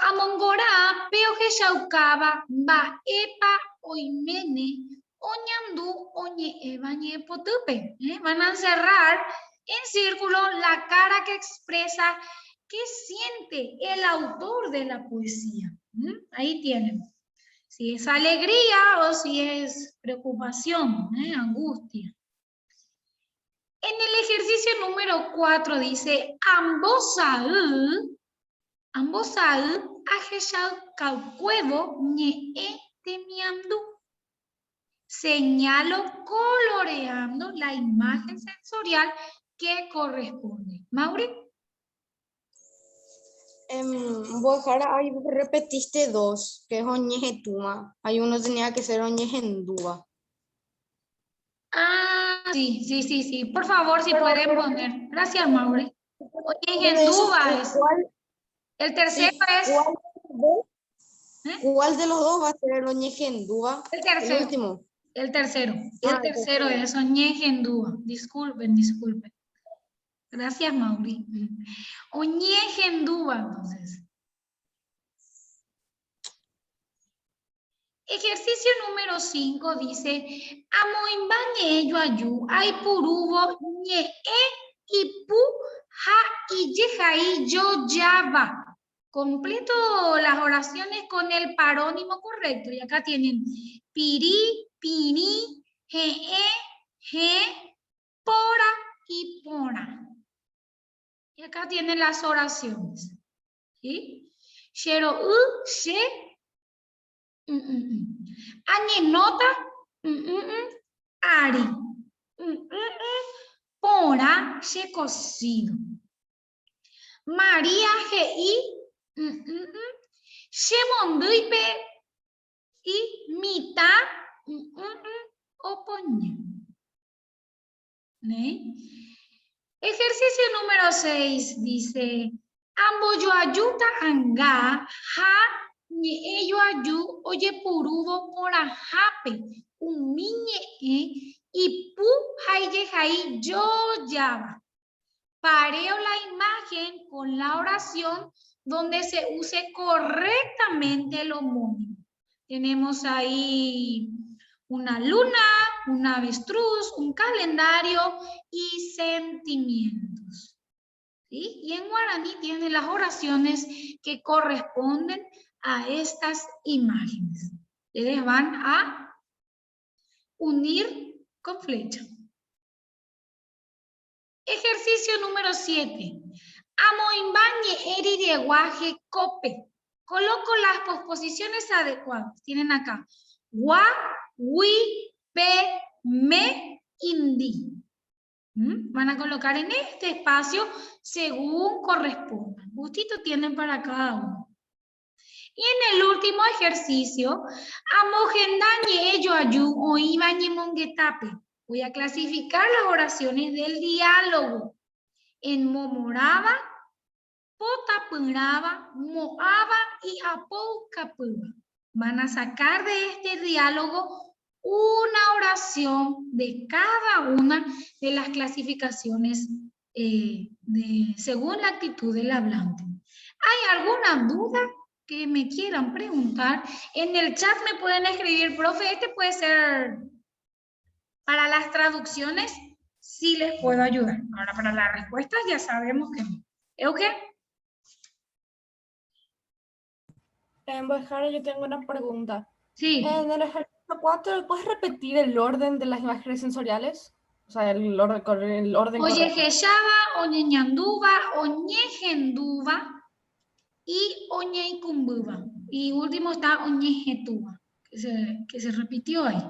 Amongora peo que shaukaba ba epa oimene oñandu oñe ebañe potupe. Van a cerrar en círculo la cara que expresa qué siente el autor de la poesía. Ahí tienen. Si es alegría o si es preocupación, angustia. En el ejercicio número 4 dice, ambos ajeshal caucuevo ñe temiando. Señalo coloreando la imagen sensorial que corresponde. Mauri. Bojara, ahí repetiste dos, que es oñejetuma. Hay uno tenía que ser oñejendúa. Ah, sí. Por favor, si pueden poner. Gracias, Mauri. Oñejendúa es. El tercero Sí, es. ¿Cuál de los dos va a ser el oñejendúa? El tercero. El último. El tercero. Ah, El tercero es oñejendúa. Disculpen. Gracias, Mauri. Oñejendúa, entonces. Ejercicio número 5 dice, amoimbañe yo ayu, ay purubo, ñe y pu, ja y yejai yo yaba. Completo las oraciones con el parónimo correcto. Y acá tienen piri, pini, je, pora y pora. Y acá tienen las oraciones. ¿Sí? Shero she. Añenota, ari, pora, she cocido. María G.I. Shemonduipe y mitad opoñe. Ejercicio número 6 dice, ambo yo ayuta anga, ja, ni ello ayu, oye purubo por ajape, un miñe y pu, jaiye jai, yo llava. Pareo la imagen con la oración donde se use correctamente el homónimo. Tenemos ahí una luna, un avestruz, un calendario y sentimientos. ¿Sí? Y en guaraní tiene las oraciones que corresponden a estas imágenes. Ustedes van a unir con flecha. Ejercicio número 7. Amoimbañe eririaguaje cope. Coloco las posposiciones adecuadas. Tienen acá. Gua, wi, pe, me, indi. Van a colocar en este espacio según corresponda. Gustito tienen para cada uno. Y en el último ejercicio, amogendañe ello ayu o ibañe monguetape. Voy a clasificar las oraciones del diálogo en momoraba, potapuraba, moaba y apoucapura. Van a sacar de este diálogo una oración de cada una de las clasificaciones según la actitud del hablante. ¿Hay alguna duda que me quieran preguntar? En el chat me pueden escribir, profe, este puede ser para las traducciones, sí les puedo ayudar. Ahora, para las respuestas ya sabemos que no. ¿Eugen? Bajara, yo tengo una pregunta. Sí. En el ejercicio 4, ¿puedes repetir el orden de las imágenes sensoriales? O sea, el orden correcto. Oye, Jeshaba, Oñeñanduba, Oñejenduba y Oñeikumbuba. Y último está Oñejetuba, que se repitió ahí.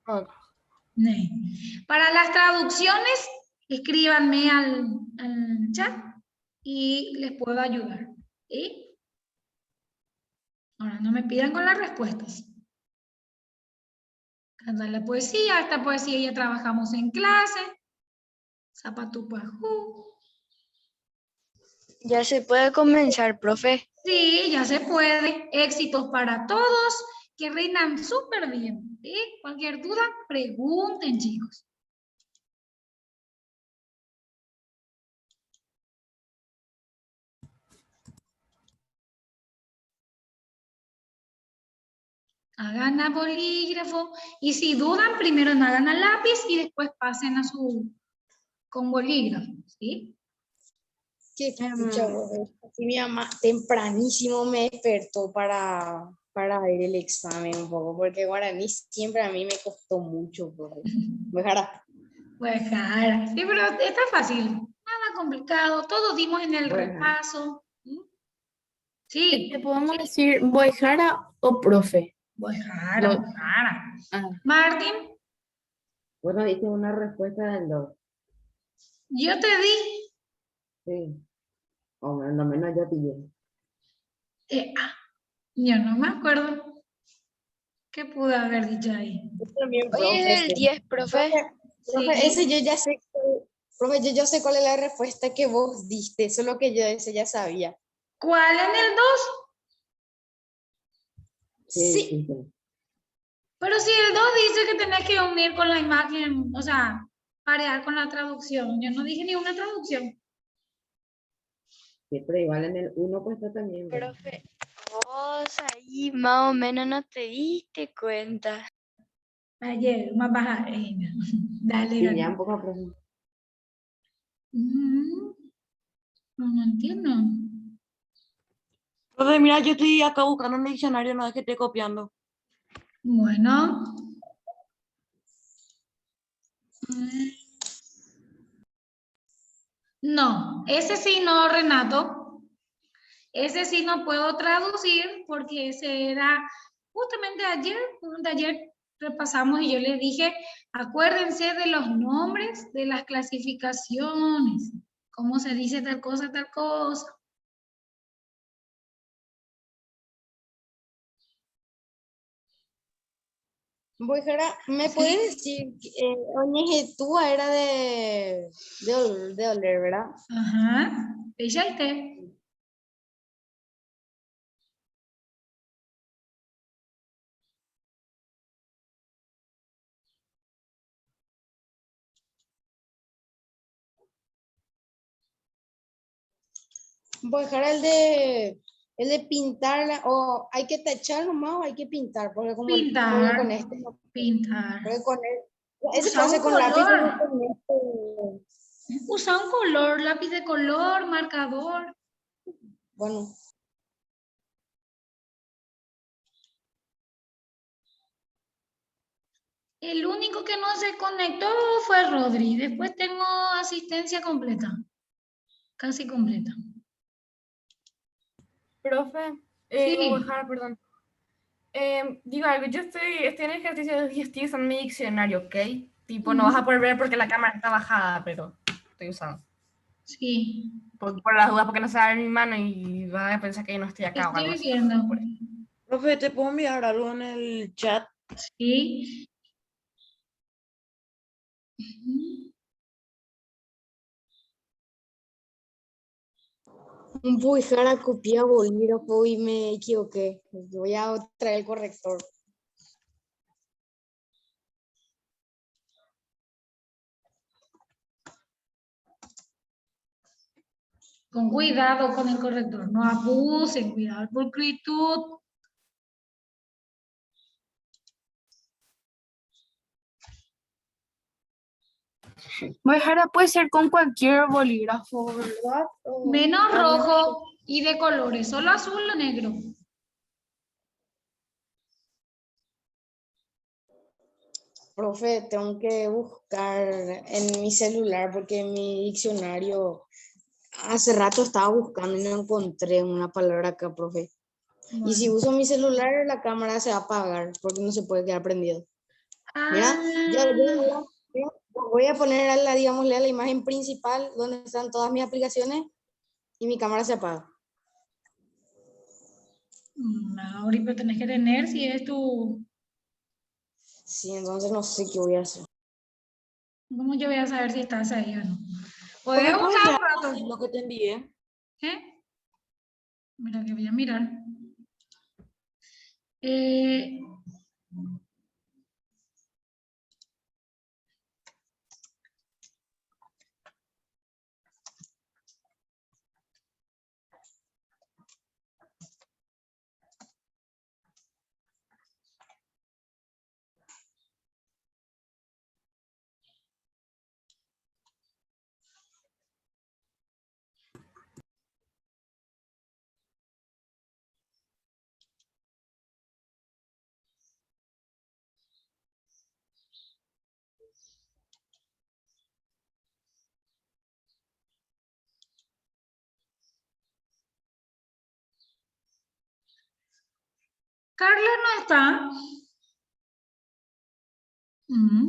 Okay. Para las traducciones, escríbanme al chat y les puedo ayudar. ¿Sí? Ahora, no me pidan con las respuestas. Cantar la poesía, esta poesía ya trabajamos en clase. Zapatupajú. Ya se puede comenzar, profe. Sí, ya se puede. Éxitos para todos, que rindan súper bien. ¿Sí? Cualquier duda, pregunten, chicos. Hagan a bolígrafo. Y si dudan, primero hagan a lápiz y después pasen a con bolígrafo, ¿sí? Que escucha, profe. Así mi mamá tempranísimo me despertó para ver el examen un poco, porque guaraní siempre a mí me costó mucho, profe. Dejará. Pues claro, sí, pero está fácil, nada complicado, todos dimos en el repaso. ¿Sí? ¿Te Sí, podemos decir Boijara o profe? pues claro, No. claro. Ah, Martín, Bueno, hice una respuesta del 2. yo te di, Sí. O lo menos yo pillé. yo no me acuerdo qué pude haber dicho ahí. Yo también, Hoy es profe. del Sí. 10, profe. Profe, ese Sí, yo ya sé, profe, yo ya sé cuál es la respuesta que vos diste, solo que yo ese ya sabía. ¿cuál en el 2? Sí, Sí, sí, sí. Pero si el 2 dice que tenés que unir con la imagen, o sea, parear con la traducción, yo no dije ni una traducción. Sí, pero igual en el 1 cuesta también, ¿verdad? Profe, vos ahí más o menos no te diste cuenta. Ayer, más baja. No. Dale, Sí, dale. ya un poco pregunta. Mm, no entiendo. Profe, mira, yo estoy acá buscando un diccionario, no es que esté copiando. Bueno. Mm, no, ese sí no, Renato. Ese sí no puedo traducir porque ese era justamente ayer repasamos y yo les dije, acuérdense de los nombres de las clasificaciones, cómo se dice tal cosa, tal cosa. Boijara, ¿me Sí. puedes decir, Oñejetúa era de oler, ¿verdad? Ajá, ¿veíste? Boijara, el de pintar, o hay que tachar nomás o hay que pintar, porque con Pintar, este no, pintar. porque con ese Usa puede hacer un con lápiz, color. pero con este, Usa un color, lápiz de color, marcador. bueno, El único que no se conectó fue Rodri. Después tengo asistencia completa. Casi completa. Profe, Sí. Boijara, perdón. Digo algo, yo estoy en ejercicio y estoy usando mi diccionario, ¿ok? Tipo, no vas a poder ver porque la cámara está bajada, pero estoy usando. Sí. Por las dudas, porque no se va a ver mi mano y vas a pensar que yo no estoy acá o algo Estoy así. viendo. Por eso. Profe, ¿te puedo enviar algo en el chat? Sí. Boijara copia bolígrafo y me equivoqué. Voy a traer el corrector. Con cuidado con el corrector. No abusen. Cuidado por pulcritud. Boijara puede ser con cualquier bolígrafo, ¿verdad? Menos rojo y de colores. Solo azul o negro. Profe, tengo que buscar en mi celular porque mi diccionario hace rato estaba buscando y no encontré una palabra acá, profe. Y si Bueno. uso mi celular, la cámara se va a apagar porque no se puede quedar prendido. Mira, Ah, voy a poner digámosle, a la imagen principal donde están todas mis aplicaciones y mi cámara se apaga. Mauri, pero tenés que tener si es tu... Sí, entonces no sé qué voy a hacer. ¿Cómo yo voy a saber si estás ahí o no? ¿No Puedes me puedes usar enviar un rato. lo que te envié? ¿Eh? Mira que voy a mirar. Eh, Carlos no está. Mm.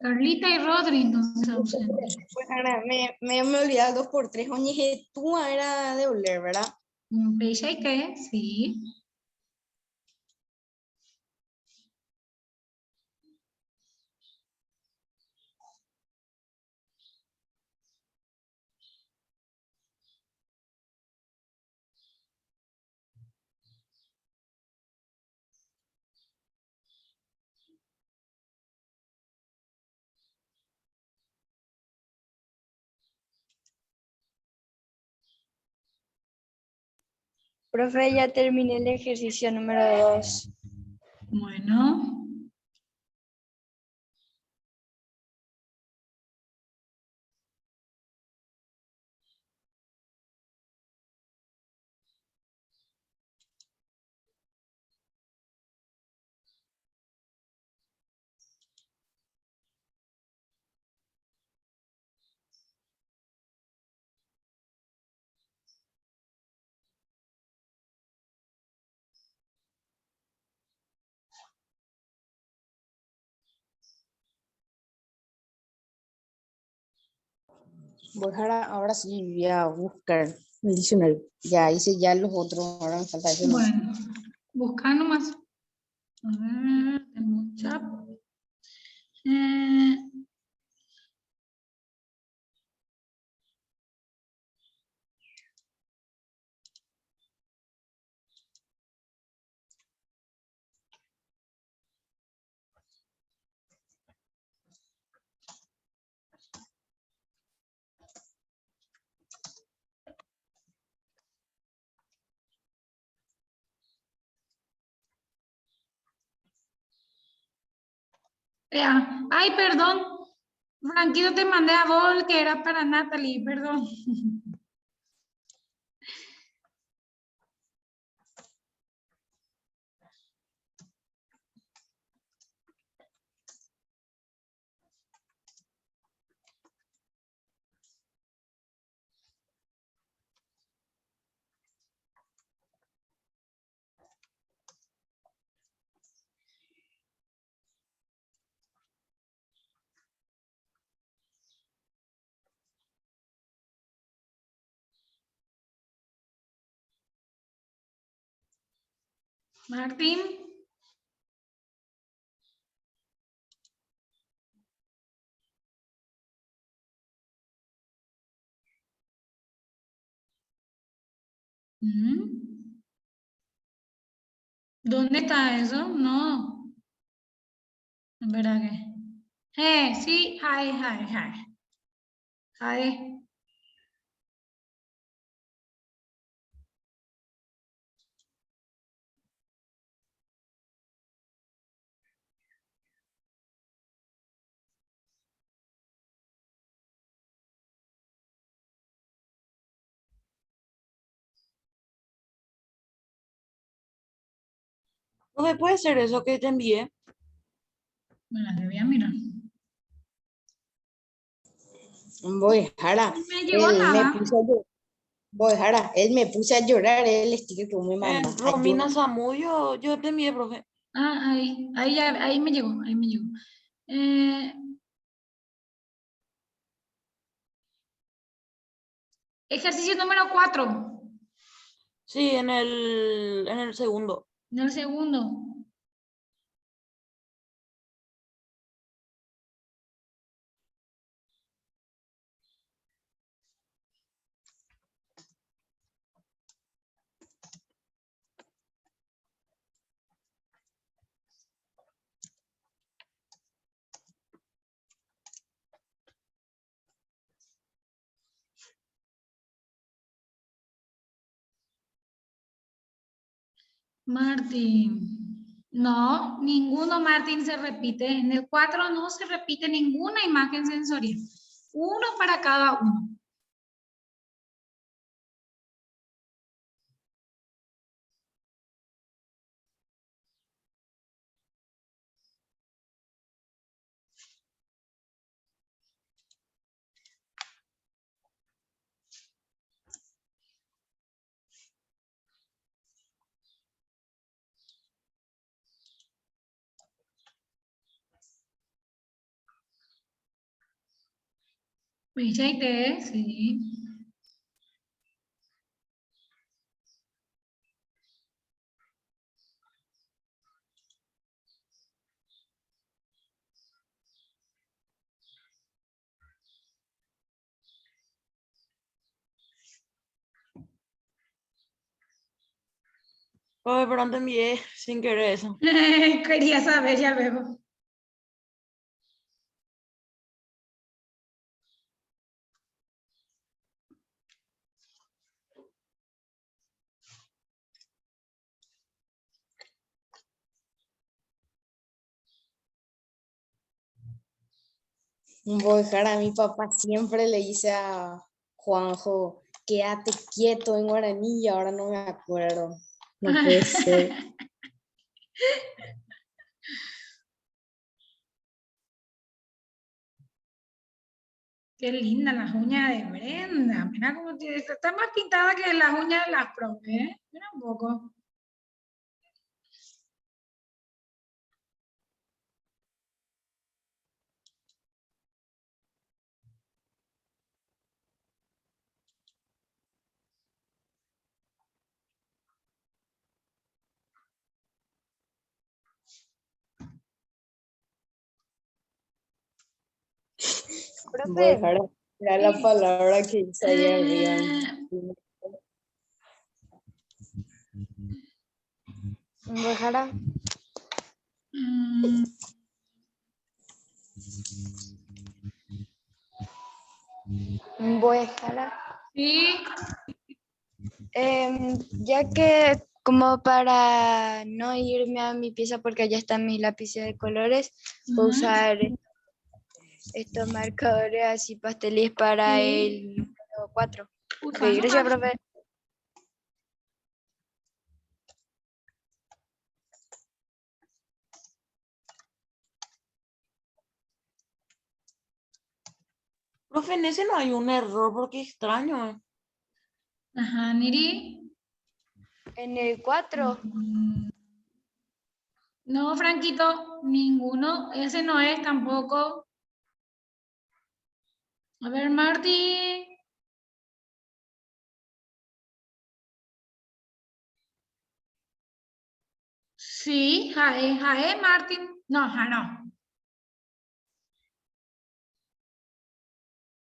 Carlita y Rodri no están ausentes. Pues ahora me olvidé el 2x3. Oye, tú era de oler, ¿verdad? Peixe y qué, sí. Profe, ya terminé el ejercicio número 2. Bueno. Voy ahora sí voy a buscar el diccionario. Ya hice ya los otros, ahora me falta eso. Bueno, busca nomás. A ver, tengo un chat. Eh, Ay, perdón. Franquito, te mandé a Vol, que era para Natalie, perdón. Martín. ¿Dónde está eso? No. ¿Verdad que? Sí, hi. Hi. Profe, ¿puede ser eso que te envié? Bueno, te voy a mirar. Voy, Jara, No me llegó él me nada. puso a llorar. Voy, Jara, él me puse a llorar el sticker que me manda. Romina Zamudio, yo te envié, profe. Ahí me llegó, ahí me llegó. Ejercicio número 4. Sí, en el segundo. En el segundo. Martín. No, ninguno Martín se repite. En el 4 no se repite ninguna imagen sensorial. Uno para cada uno. Vichaite, sí. Profe, pero no te envié sin querer eso. Quería saber ya luego. Voy a dejar a mi papá, siempre le dice a Juanjo, quédate quieto en guaraní y ahora no me acuerdo. No puede ser. Qué linda las uñas de Brenda. Mira cómo tiene, está más pintada que las uñas de las propias, ¿eh? Mira un poco. Voy a dejar a la palabra que dice ahí arriba. Voy a dejar a- Mm, voy a dejar a- sí, ya que como para no irme a mi pieza porque allá están mis lápices de colores, voy a ujú, usar estos marcadores así pasteles para sí. el número 4. Ok, Usa gracias, nomás. profe. Profe, en ese no hay un error porque extraño. Ajá, Niri. En el 4. Mm, no, Franquito, ninguno. Ese no es tampoco. A ver, Martín. Sí, Jae, Jae, Martín. No, ja, no.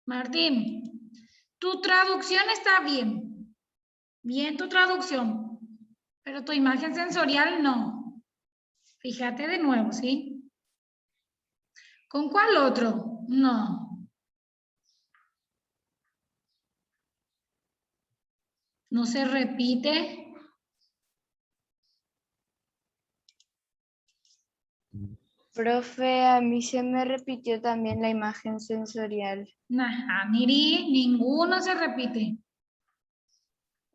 Martín, tu traducción está bien. Bien tu traducción. Pero tu imagen sensorial no. Fíjate de nuevo, ¿sí? ¿Con cuál otro? No. No se repite. Profe, a mí se me repitió también la imagen sensorial. Ajá, Niri, ninguno se repite.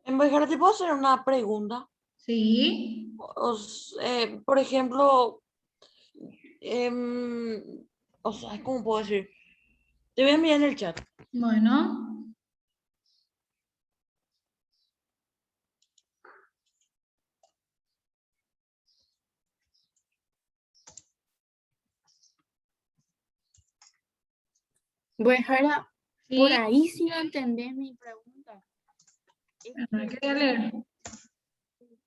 En vez de ¿te puedo hacer una pregunta? Sí. Por ejemplo, o sea, ¿cómo puedo decir? Te voy a enviar en el chat. Bueno. Pues ahora, por Sí. ahí sí no entendés mi pregunta. Es A ver, que ¿qué voy a leer?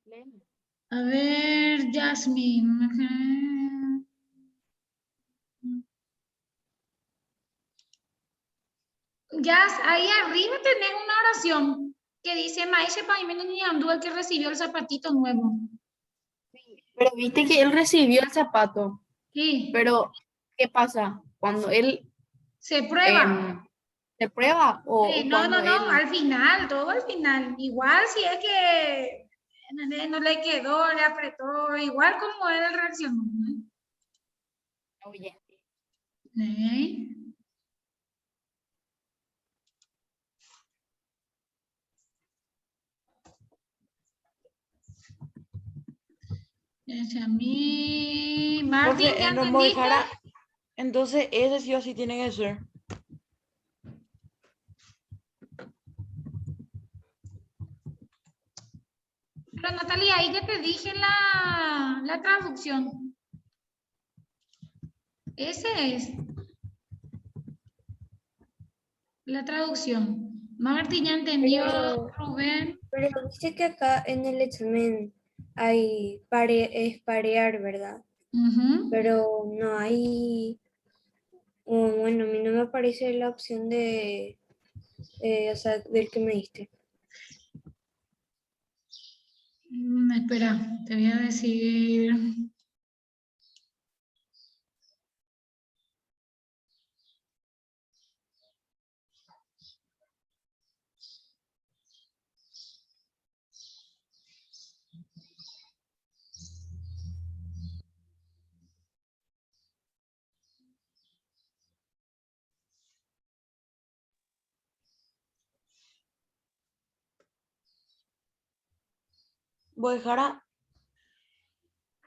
pleno. A ver, Jasmine. Ajá. Jas, ahí arriba tenés una oración que dice Maeshe Paimeno Niandú, el que recibió el zapatito nuevo. Pero viste que él recibió el zapato. Sí. Pero, ¿qué pasa? Cuando él Se prueba. se prueba o No, cuando no, no, él... al final, todo al final. Igual si es que no le quedó, le apretó, igual como él reaccionó. ¿No? Oye, ¿Eh? A mí, Martín, Profe, ¿ya en entendiste? entonces ese sí o sí tiene que ser. Pero Natalia, ahí ya te dije la traducción. Ese es. la traducción. Martín, ¿ya entendió, Pero- Rubén? Pero dice que acá en el examen hay es parear, ¿verdad? Ujú. Pero no hay, bueno, a mí no me aparece la opción de, o sea, del que me diste. Espera, te voy a decir. Voy a dejar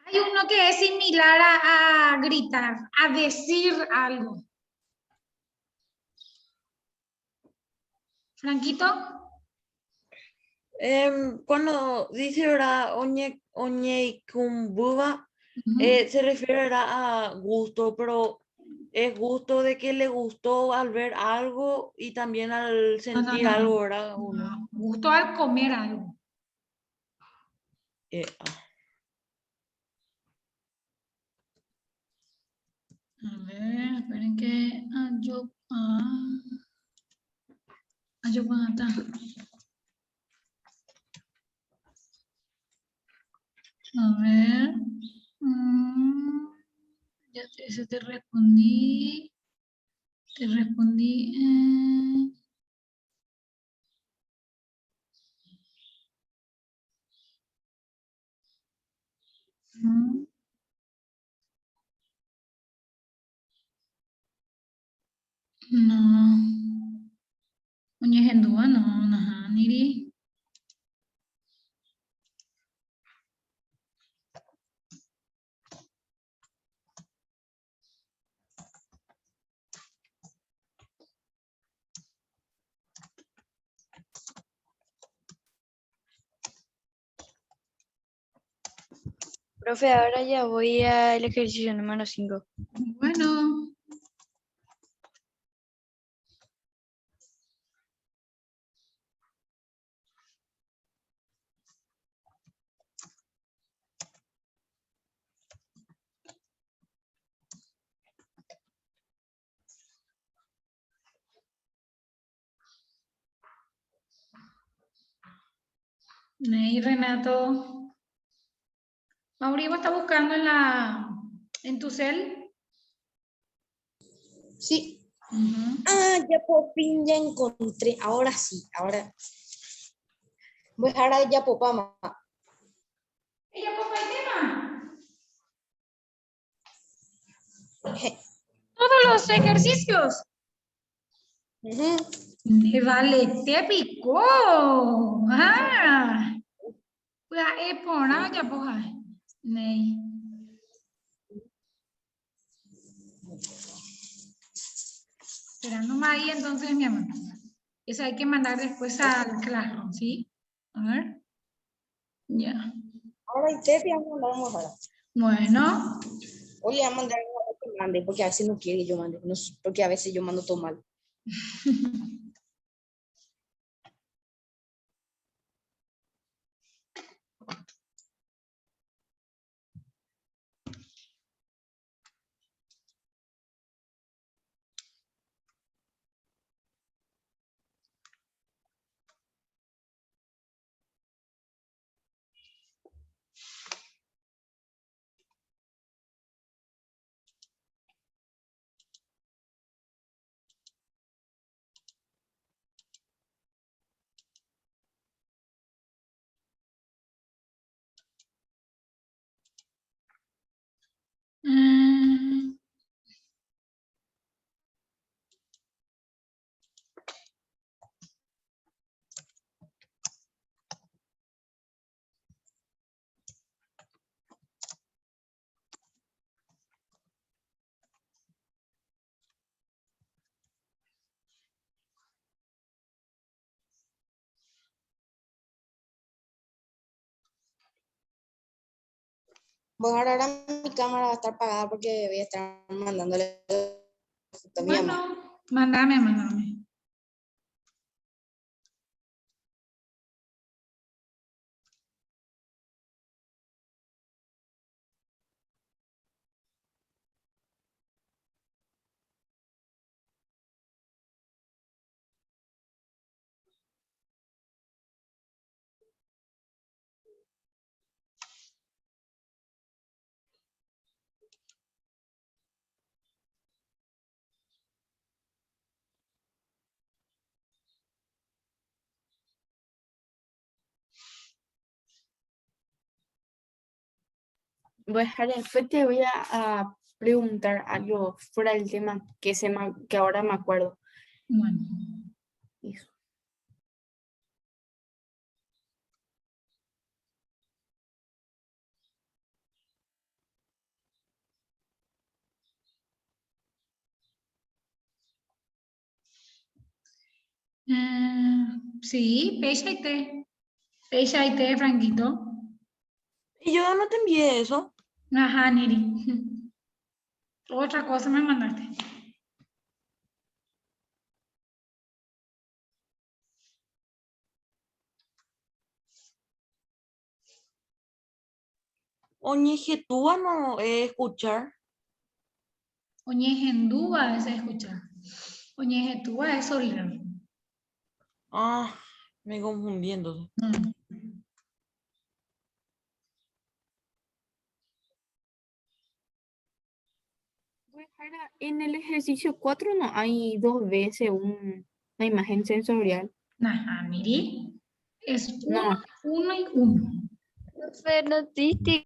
Hay uno que es similar a gritar, a decir algo. Franquito, cuando dice, ¿verdad? Oñe kumbuba, ujú. se refiere, ¿verdad? A gusto, pero es gusto de que le gustó al ver algo y también al sentir no. algo, ¿verdad? ¿O no? No, gustó al comer algo. Eh, ah. A ver, esperen que está. A ver. Ya ese te respondí. Te respondí. Mm, no. Uñas en duda, no. Ajá, Niri. Profe, ahora ya voy al ejercicio número 5. Bueno. Ney, Renato. Mauricio está buscando en tu cel. Sí. Ujú. Ya por fin ya encontré. Ahora sí, ahora. Voy a dejar a ya papá, mamá. ¿Ella copa el tema? Todos los ejercicios. Ujú. Vale, te picó. Ah. Ya por ya pues. Ney. Esperando más ahí entonces, mi amor. Eso hay que mandar después al Classroom, ¿sí? A ver. Ya. Ahora y te vamos a mandar ahora. Bueno. Hoy le voy a mandar algo que mande, porque a veces no quiere que yo mande, no sé, porque a veces yo mando todo mal. Mm, Voy a dejar ahora mi cámara va a estar apagada porque voy a estar mandándole foto a mi mamá. bueno, mándame. Voy a dejar, después te voy a preguntar algo fuera del tema que ahora me acuerdo. Bueno. Eso. Sí, peixe y té, Franquito. Y yo no te envié eso. Ajá, Neri. Otra cosa me mandaste. Oñejetúa no es escuchar. Oñegendúa es escuchar. Oñejetúa es oler. Ah, me confundí entonces. Mm. Voy a dejar en el ejercicio 4 no hay 2 veces una imagen sensorial. Ajá, Miri. Es No. uno y uno. Profe, no diste